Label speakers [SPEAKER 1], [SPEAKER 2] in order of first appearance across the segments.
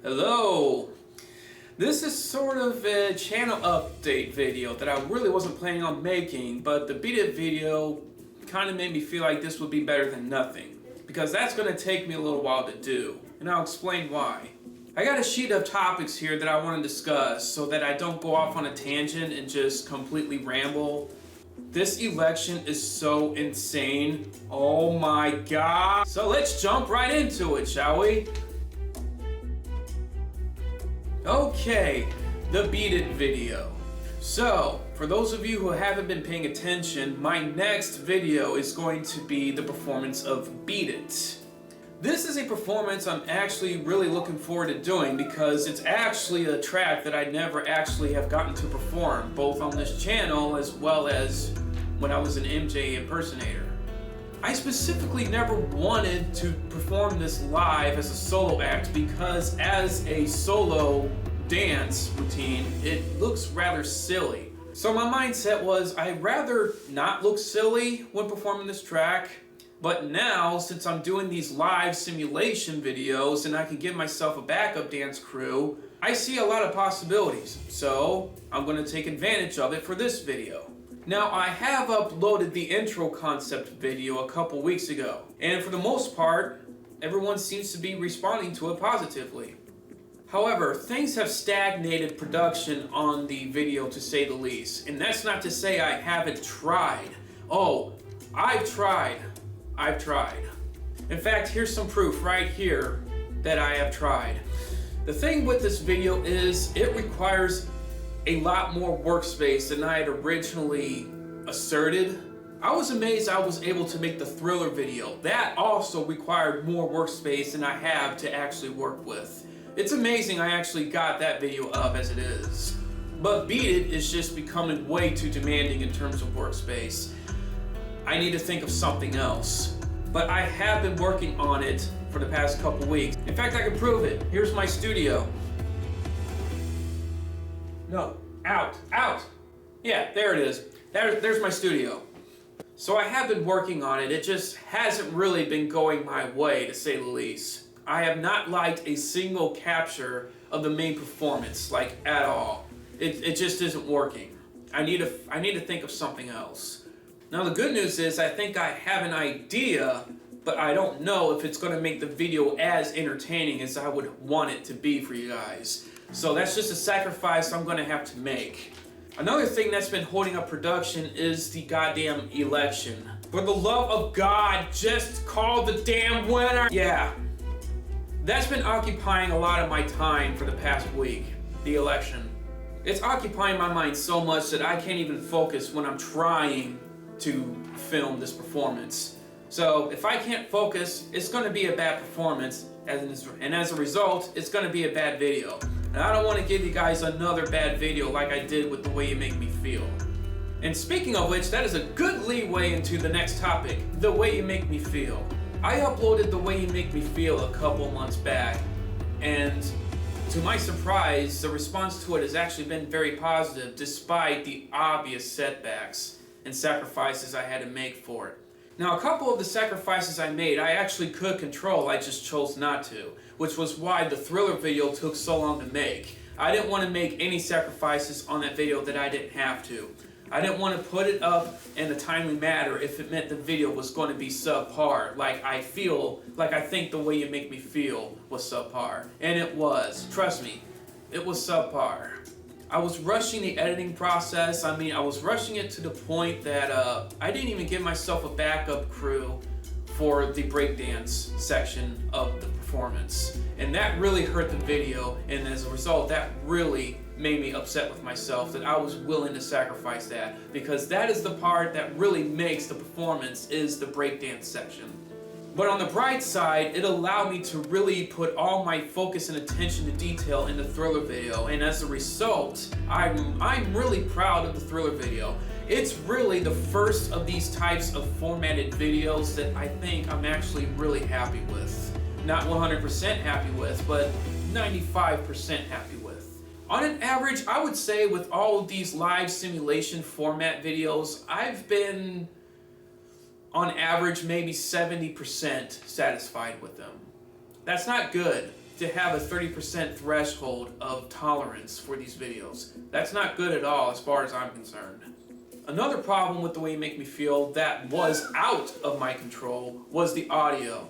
[SPEAKER 1] Hello! This is sort of a channel update video that I really wasn't planning on making, but the Beat It video kind of made me feel like this would be better than nothing, because that's going to take me a little while to do, and I'll explain why. I got a sheet of topics here that I want to discuss so that I don't go off on a tangent and just completely ramble. This election is so insane. Oh my god. So let's jump right into it, shall we? Okay, the Beat It video. So, for those of you who haven't been paying attention, my next video is going to be the performance of Beat It. This is a performance I'm actually really looking forward to doing because it's actually a track that I never actually have gotten to perform, both on this channel as well as when I was an MJ impersonator. I specifically never wanted to perform this live as a solo act because as a solo dance routine, it looks rather silly. So my mindset was I'd rather not look silly when performing this track, but now since I'm doing these live simulation videos and I can give myself a backup dance crew, I see a lot of possibilities. So I'm going to take advantage of it for this video. Now, I have uploaded the intro concept video a couple weeks ago, and for the most part, everyone seems to be responding to it positively. However, things have stagnated production on the video to say the least, and that's not to say I haven't tried. Oh, I've tried. In fact, here's some proof right here that I have tried. The thing with this video is it requires a lot more workspace than I had originally asserted. I was amazed I was able to make the Thriller video. That also required more workspace than I have to actually work with. It's amazing I actually got that video up as it is. But Beat It is just becoming way too demanding in terms of workspace. I need to think of something else. But I have been working on it for the past couple weeks. In fact, I can prove it. Here's my studio. No, out. Yeah, there it is. There's my studio. So I have been working on it. It just hasn't really been going my way, to say the least. I have not liked a single capture of the main performance, like at all. It just isn't working. I need to think of something else. Now the good news is I think I have an idea, but I don't know if it's going to make the video as entertaining as I would want it to be for you guys. So that's just a sacrifice I'm going to have to make. Another thing that's been holding up production is the goddamn election. For the love of God, just call the damn winner! Yeah. That's been occupying a lot of my time for the past week. The election. It's occupying my mind so much that I can't even focus when I'm trying to film this performance. So if I can't focus, it's going to be a bad performance, and as a result, it's going to be a bad video. And I don't want to give you guys another bad video like I did with The Way You Make Me Feel. And speaking of which, that is a good leeway into the next topic, The Way You Make Me Feel. I uploaded The Way You Make Me Feel a couple months back, and to my surprise, the response to it has actually been very positive despite the obvious setbacks and sacrifices I had to make for it. Now, a couple of the sacrifices I made, I actually could control, I just chose not to, which was why the Thriller video took so long to make. I didn't want to make any sacrifices on that video that I didn't have to. I didn't want to put it up in a timely manner if it meant the video was going to be subpar, like I think The Way You Make Me Feel was subpar. And it was. Trust me, it was subpar. I was rushing the editing process. I was rushing it to the point that I didn't even give myself a backup crew for the breakdance section of the performance. And that really hurt the video, and as a result, that really made me upset with myself that I was willing to sacrifice that, because that is the part that really makes the performance, is the breakdance section. But on the bright side, it allowed me to really put all my focus and attention to detail in the Thriller video, and as a result, I'm really proud of the Thriller video. It's really the first of these types of formatted videos that I think I'm actually really happy with. Not 100% happy with, but 95% happy with. On an average, I would say with all of these live simulation format videos, I've been on average maybe 70% satisfied with them. That's not good. to have a 30% threshold of tolerance for these videos. That's not good at all as far as I'm concerned. Another problem with the way you make me feel that was out of my control was the audio.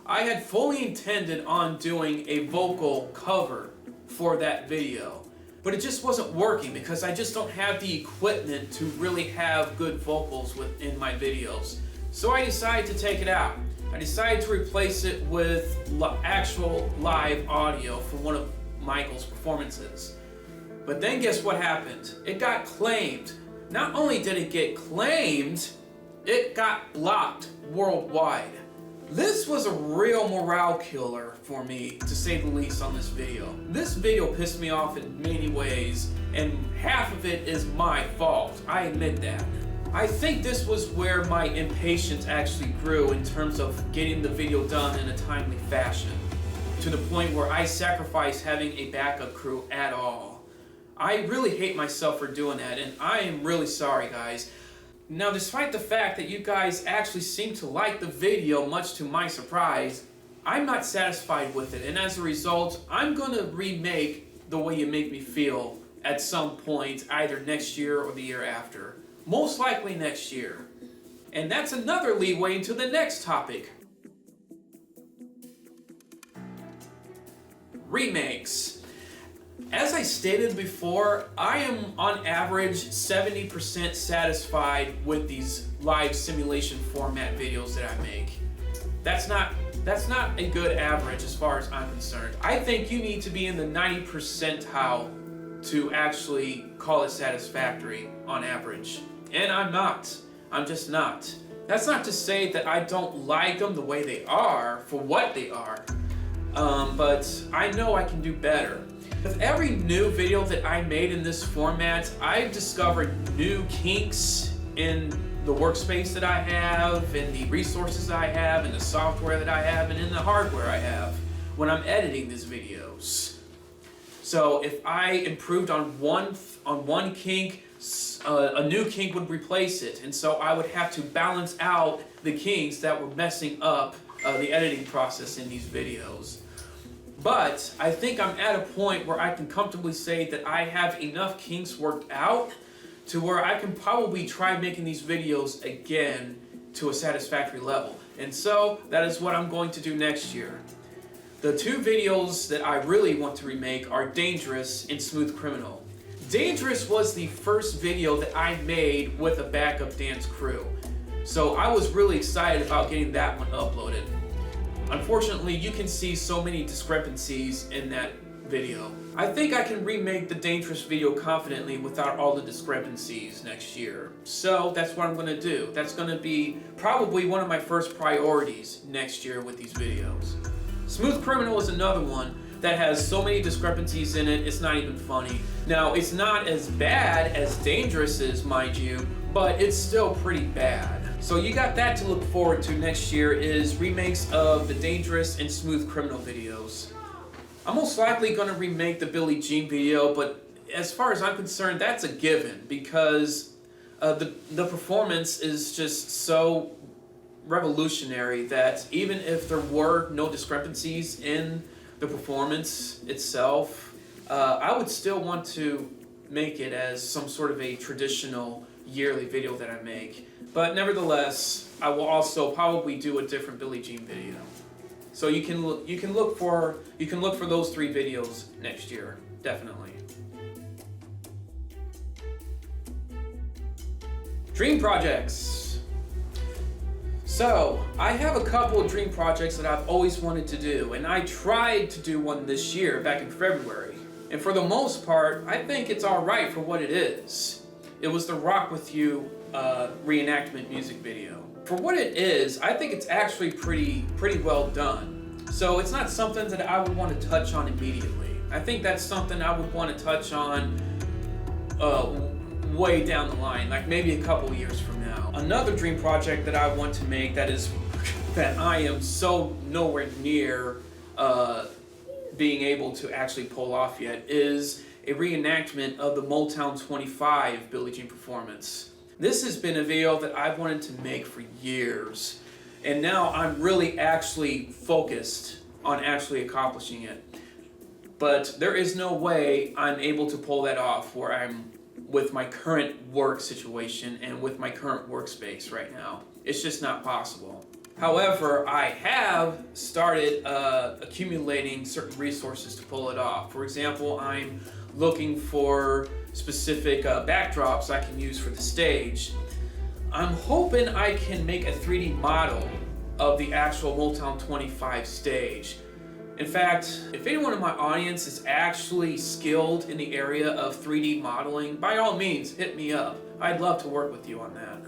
[SPEAKER 1] I had fully intended on doing a vocal cover for that video, but it just wasn't working because I just don't have the equipment to really have good vocals within my videos. So I decided to take it out. I decided to replace it with actual live audio from one of Michael's performances. But then guess what happened? It got claimed. Not only did it get claimed, it got blocked worldwide. This was a real morale killer for me, to say the least, on this video. This video pissed me off in many ways, and half of it is my fault. I admit that. I think this was where my impatience actually grew in terms of getting the video done in a timely fashion, to the point where I sacrificed having a backup crew at all. I really hate myself for doing that, and I am really sorry, guys. Now, despite the fact that you guys actually seem to like the video, much to my surprise, I'm not satisfied with it, and as a result, I'm gonna remake The Way You Make Me Feel at some point, either next year or the year after. Most likely next year. And that's another leeway into the next topic. Remakes. As I stated before, I am on average 70% satisfied with these live simulation format videos that I make. That's not a good average as far as I'm concerned. I think you need to be in the 90th percentile to actually call it satisfactory on average. And I'm not. I'm just not. That's not to say that I don't like them the way they are, for what they are. But I know I can do better. With every new video that I made in this format, I've discovered new kinks in the workspace that I have, in the resources I have, in the software that I have, and in the hardware I have when I'm editing these videos. So if I improved on one kink, a new kink would replace it, and so I would have to balance out the kinks that were messing up the editing process in these videos. But I think I'm at a point where I can comfortably say that I have enough kinks worked out to where I can probably try making these videos again to a satisfactory level. And so that is what I'm going to do next year. The two videos that I really want to remake are Dangerous and Smooth Criminal. Dangerous was the first video that I made with a backup dance crew, so I was really excited about getting that one uploaded. Unfortunately, you can see so many discrepancies in that video. I think I can remake the Dangerous video confidently without all the discrepancies next year. So that's what I'm going to do. That's going to be probably one of my first priorities next year with these videos. Smooth Criminal is another one that has so many discrepancies in it, it's not even funny. Now, it's not as bad as Dangerous is, mind you, but it's still pretty bad. So you got that to look forward to next year, is remakes of the Dangerous and Smooth Criminal videos. I'm most likely going to remake the Billie Jean video, but as far as I'm concerned, that's a given, because the performance is just so revolutionary that even if there were no discrepancies in the performance itself, I would still want to make it as some sort of a traditional yearly video that I make. But nevertheless, I will also probably do a different Billie Jean video. So you can look for those three videos next year, definitely. Dream projects. So I have a couple of dream projects that I've always wanted to do, and I tried to do one this year back in February. And for the most part, I think it's all right for what it is. It was the Rock With You reenactment music video. For what it is, I think it's actually pretty well done. So it's not something that I would want to touch on immediately. I think that's something I would want to touch on way down the line, like maybe a couple years from now. Another dream project that I want to make that I am so nowhere near being able to actually pull off yet is a reenactment of the Motown 25 Billie Jean performance. This has been a video that I've wanted to make for years, and now I'm really actually focused on actually accomplishing it. But there is no way I'm able to pull that off where I'm with my current work situation and with my current workspace right now. It's just not possible. However, I have started accumulating certain resources to pull it off. For example, I'm looking for specific backdrops I can use for the stage. I'm hoping I can make a 3D model of the actual Motown 25 stage. In fact, if anyone in my audience is actually skilled in the area of 3D modeling, by all means, hit me up. I'd love to work with you on that.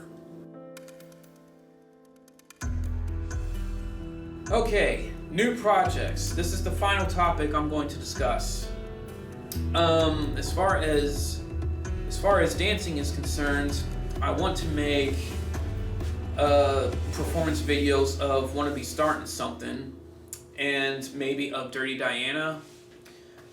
[SPEAKER 1] Okay, new projects. This is the final topic I'm going to discuss. As far as dancing is concerned, I want to make performance videos of Wanna Be Starting Something and maybe of Dirty Diana.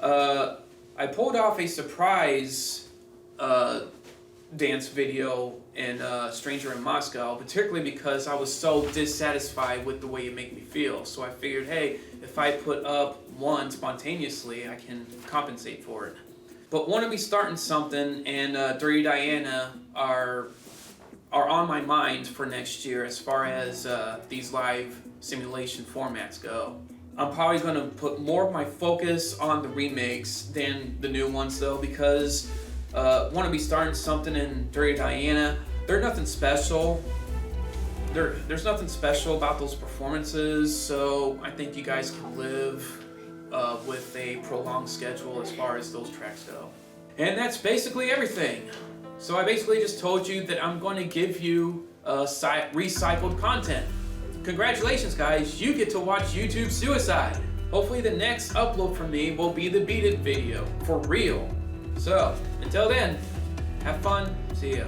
[SPEAKER 1] I pulled off a surprise dance video in Stranger in Moscow, particularly because I was so dissatisfied with the way it made me feel. So I figured, hey, if I put up one spontaneously, I can compensate for it. But Wanna Be Starting Something and Dirty Diana are on my mind for next year as far as these live simulation formats go. I'm probably going to put more of my focus on the remakes than the new ones though, because Wanna Be Starting Something and Dirty Diana, they're nothing special. There's nothing special about those performances, so I think you guys can live with a prolonged schedule as far as those tracks go. And that's basically everything. So I basically just told you that I'm going to give you recycled content. Congratulations guys, you get to watch YouTube Suicide. Hopefully the next upload from me will be the Beat It video, for real. So, until then, have fun, see ya.